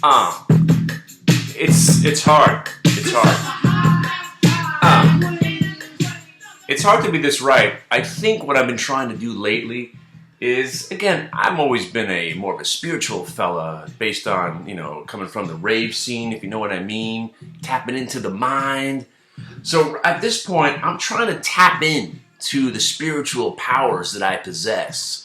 Um, it's hard. It's hard. It's hard to be this right. I think what I've been trying to do lately is, again, I've always been more of a spiritual fella based on, coming from the rave scene, if you know what I mean, tapping into the mind. So at this point, I'm trying to tap in to the spiritual powers that I possess.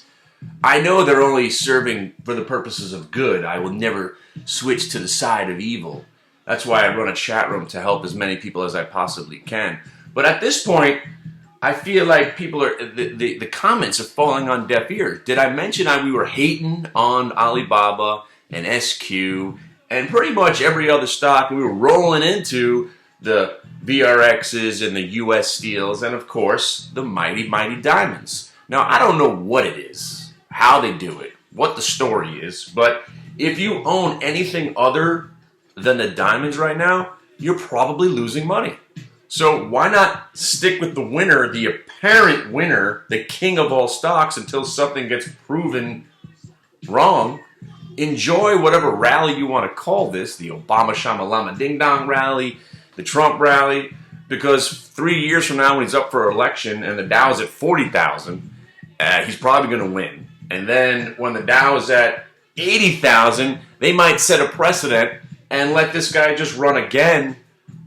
I know they're only serving for the purposes of good. I will never switch to the side of evil. That's why I run a chat room to help as many people as I possibly can. But at this point, I feel like people are, the comments are falling on deaf ears. Did I mention we were hating on Alibaba and SQ and pretty much every other stock? We were rolling into the VRXs and the US Steels and, of course, the mighty, mighty diamonds. Now, I don't know what it is, how they do it, what the story is, but if you own anything other than the diamonds right now, you're probably losing money. So why not stick with the winner, the apparent winner, the king of all stocks until something gets proven wrong? Enjoy whatever rally you want to call this, the Obama Shamalama Ding Dong rally, the Trump rally, because 3 years from now when he's up for election and the Dow's at 40,000, he's probably going to win. And then when the Dow is at 80,000, they might set a precedent and let this guy just run again,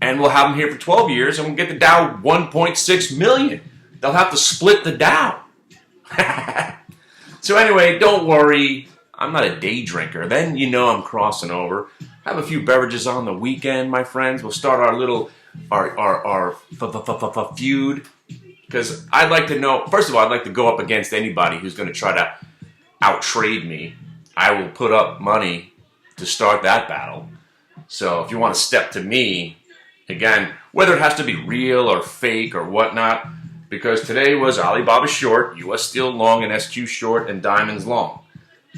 and we'll have him here for 12 years, and we'll get the Dow 1.6 million. They'll have to split the Dow. So anyway, don't worry. I'm not a day drinker. Then you know I'm crossing over. Have a few beverages on the weekend, my friends. We'll start our little feud. Because I'd like to know, first of all, I'd like to go up against anybody who's going to try to out-trade me. I will put up money to start that battle. So if you want to step to me, again, whether it has to be real or fake or whatnot, because today was Alibaba short, US Steel long, and SQ short, and diamonds long.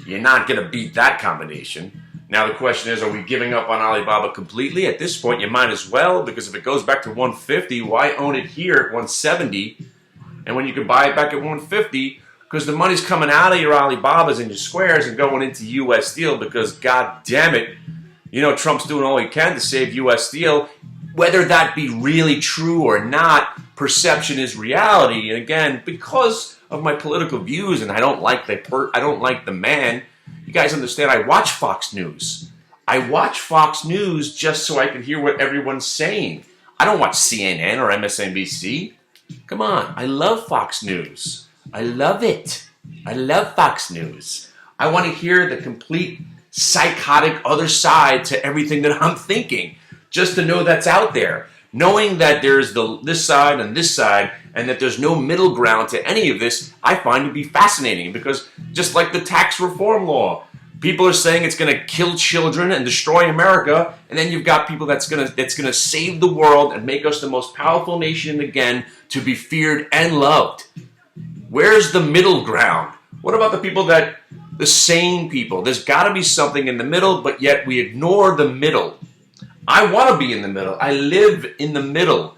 You're not going to beat that combination. Now the question is, are we giving up on Alibaba completely? At this point, you might as well, because if it goes back to 150, why own it here at 170? And when you can buy it back at 150, because the money's coming out of your Alibabas and your Squares and going into US Steel, because god damn it, Trump's doing all he can to save US Steel. Whether that be really true or not, perception is reality. And again, because of my political views, and I don't like the man. You guys understand? I watch Fox News. I watch Fox News just so I can hear what everyone's saying. I don't watch CNN or MSNBC. Come on, I love Fox News. I love it. I love Fox News. I want to hear the complete psychotic other side to everything that I'm thinking, just to know that's out there. Knowing that there's this side and that there's no middle ground to any of this, I find to be fascinating, because just like the tax reform law, people are saying it's going to kill children and destroy America, and then you've got people that's going to save the world and make us the most powerful nation again, to be feared and loved. Where's the middle ground? What about the sane people? There's got to be something in the middle, but yet we ignore the middle. I want to be in the middle. I live in the middle.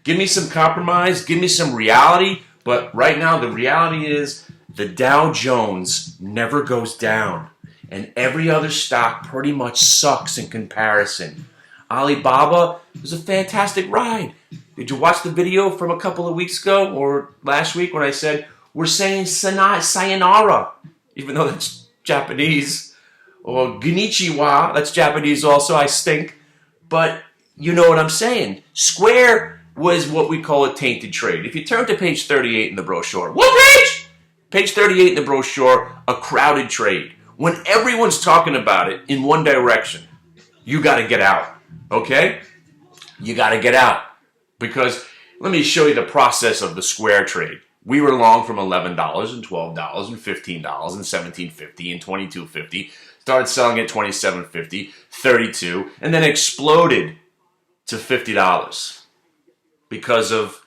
Give me some compromise. Give me some reality. But right now, the reality is the Dow Jones never goes down. And every other stock pretty much sucks in comparison. Alibaba was a fantastic ride. Did you watch the video from a couple of weeks ago or last week when I said, we're saying sayonara, even though that's Japanese, or konnichiwa, that's Japanese also, I stink. But you know what I'm saying. Square was what we call a tainted trade. If you turn to page 38 in the brochure, what page? Page 38 in the brochure, a crowded trade. When everyone's talking about it in one direction, you got to get out, okay? You got to get out. Because let me show you the process of the Square trade. We were long from $11 and $12 and $15 and $17.50 and $22.50. Started selling at $27.50, $32, and then exploded to $50 because of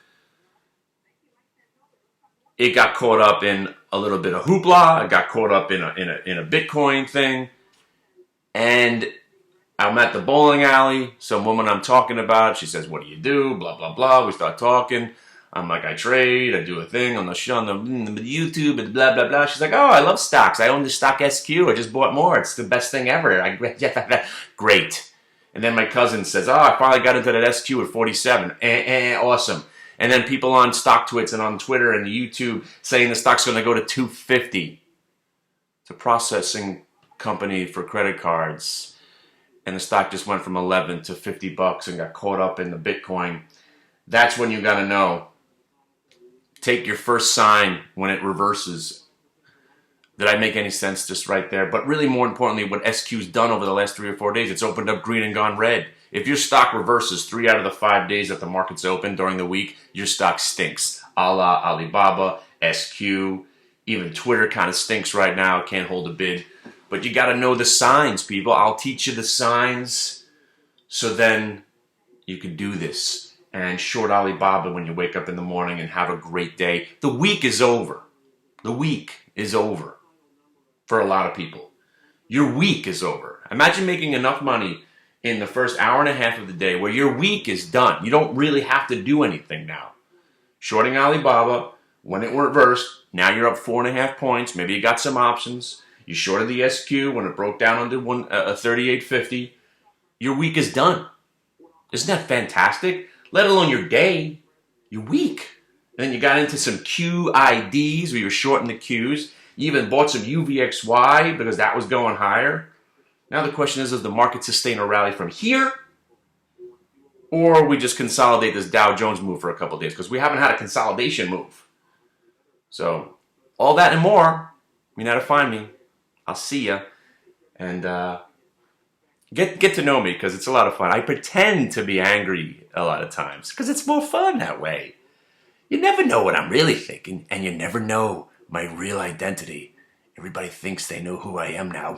it got caught up in a little bit of hoopla. It got caught up in a Bitcoin thing, and I'm at the bowling alley. Some woman I'm talking about, she says, "What do you do?" Blah blah blah. We start talking. I'm like, I trade, I do a thing on the YouTube and blah, blah, blah. She's like, oh, I love stocks. I own the stock SQ. I just bought more. It's the best thing ever. Great. And then my cousin says, oh, I finally got into that SQ at 47. Awesome. And then people on StockTwits and on Twitter and YouTube saying the stock's going to go to 250. It's a processing company for credit cards. And the stock just went from 11 to 50 bucks and got caught up in the Bitcoin. That's when you got to know. Take your first sign when it reverses. Did I make any sense just right there? But really more importantly, what SQ's done over the last 3 or 4 days, it's opened up green and gone red. If your stock reverses 3 out of the 5 days that the market's open during the week, your stock stinks. A la Alibaba, SQ, even Twitter kind of stinks right now. Can't hold a bid. But you got to know the signs, people. I'll teach you the signs so then you can do this. And short Alibaba when you wake up in the morning and have a great day. The week is over. The week is over for a lot of people. Your week is over. Imagine making enough money in the first hour and a half of the day where your week is done. You don't really have to do anything now. Shorting Alibaba, when it reversed, now you're up 4.5 points. Maybe you got some options. You shorted the SQ when it broke down under 38.50. Your week is done. Isn't that fantastic? Let alone your day, your week. And then you got into some QIDs where you were shorting the Qs. You even bought some UVXY because that was going higher. Now the question is, does the market sustain a rally from here? Or we just consolidate this Dow Jones move for a couple of days? Because we haven't had a consolidation move. So, all that and more, you know how to find me. I'll see ya. And get to know me because it's a lot of fun. I pretend to be angry a lot of times because it's more fun that way. You never know what I'm really thinking, and you never know my real identity. Everybody thinks they know who I am now.